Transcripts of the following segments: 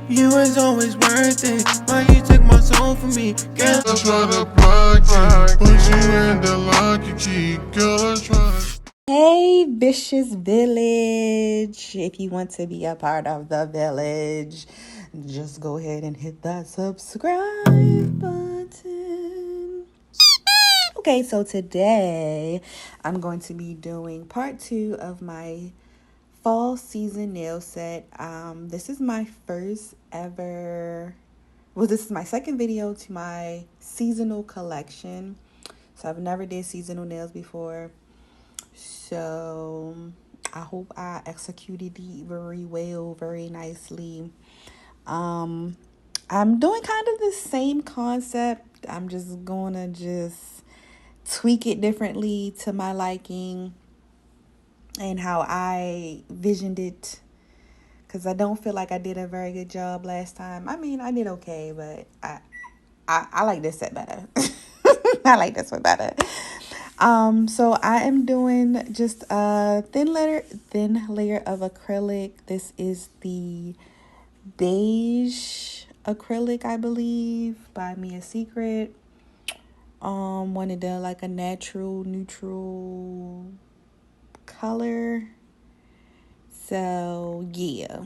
You was always worth it. Why you took my soul from me? Girl, I try to block you, but you in the lock you key. Girl, I try. Hey, Vicious Village. If you want to be a part of the village, just go ahead and hit that subscribe button. Okay, so today I'm going to be doing part 2 of my fall season nail set. This is my first ever, well, this is my second video to my seasonal collection. So I've never did seasonal nails before. So I hope I executed it very well, very nicely. Um, I'm doing kind of the same concept. I'm just gonna just tweak it differently to my liking and how I visioned it. Cause I don't feel like I did a very good job last time. I mean, I did okay, but I like this set better. I like this one better. So I am doing just a thin layer of acrylic. This is the beige acrylic, I believe, by Mia Secret. Wanted to like a natural neutral color. So yeah.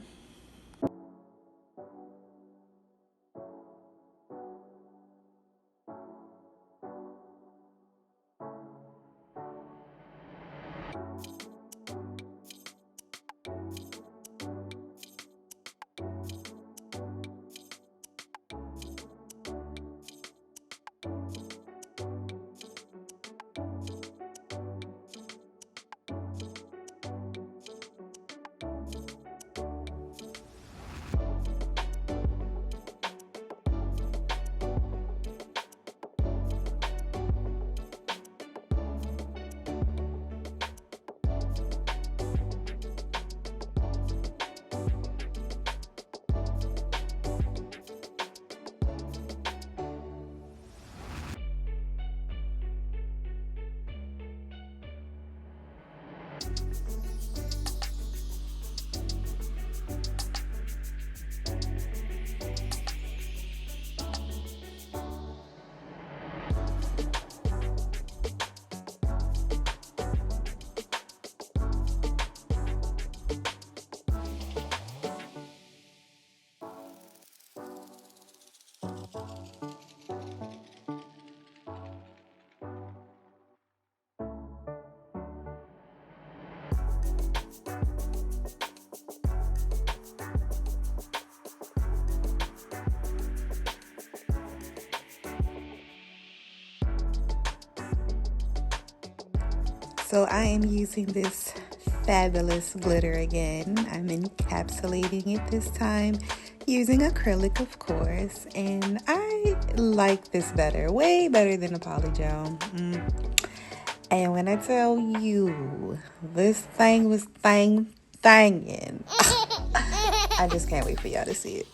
So I am using this fabulous glitter again. I'm encapsulating it this time using acrylic, of course, and I like this better, way better than the polygel. And when I tell you this thing was thangin', I just can't wait for y'all to see it.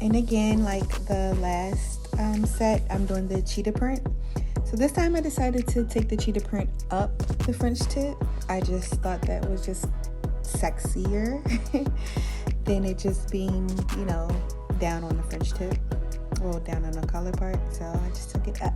And again, like the last set, I'm doing the cheetah print. So this time I decided to take the cheetah print up the French tip. I just thought that was just sexier than it just being, you know, down on the French tip, well, down on the collar part. So I just took it up.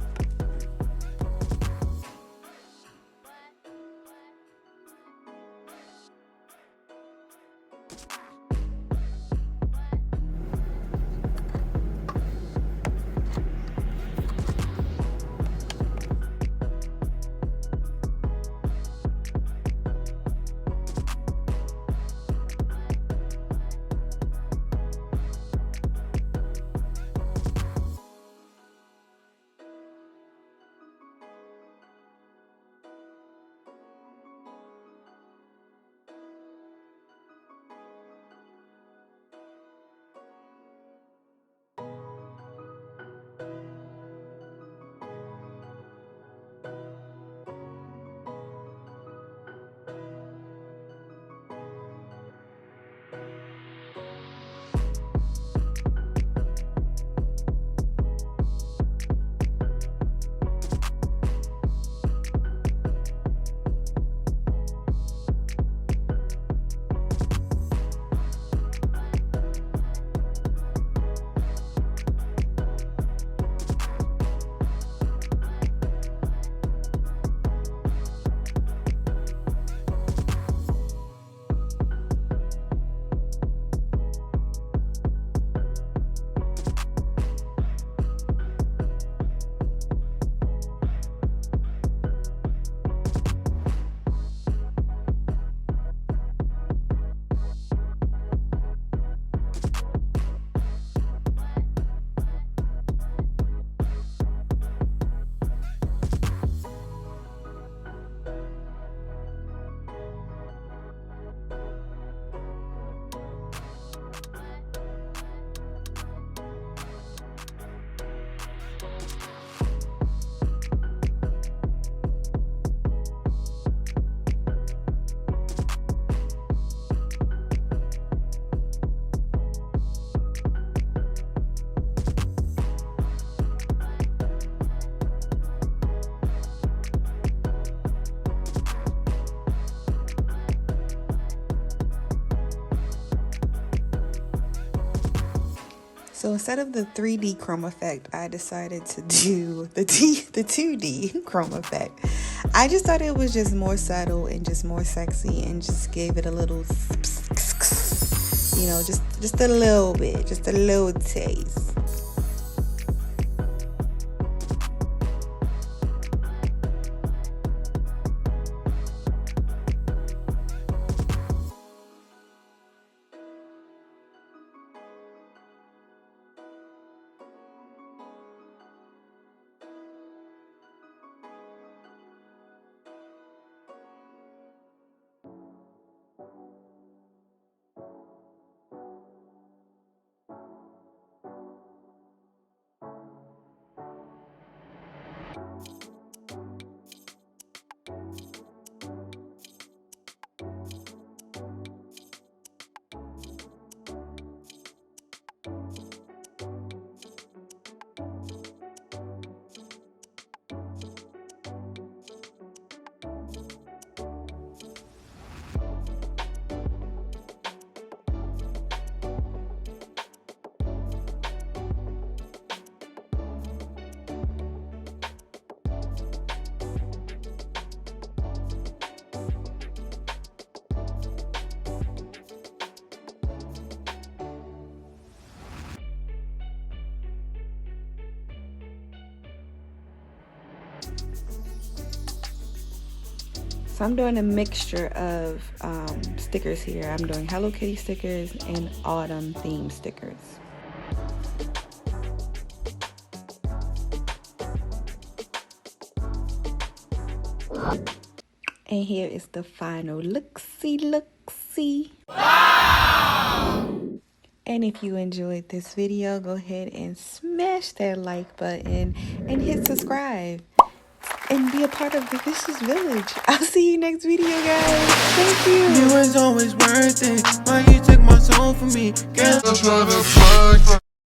So instead of the 3D chrome effect, I decided to do the 2D chrome effect. I just thought it was just more subtle and just more sexy and just gave it a little, you know, just a little bit, just a little taste. So I'm doing a mixture of stickers here. I'm doing Hello Kitty stickers and autumn theme stickers. And here is the final look-see. Wow! And if you enjoyed this video, go ahead and smash that like button and hit subscribe. And be a part of the Vicious Village. I'll see you next video, guys. Thank you. You was always worth it. Why you took my soul from me? Girl, that's what the fuck.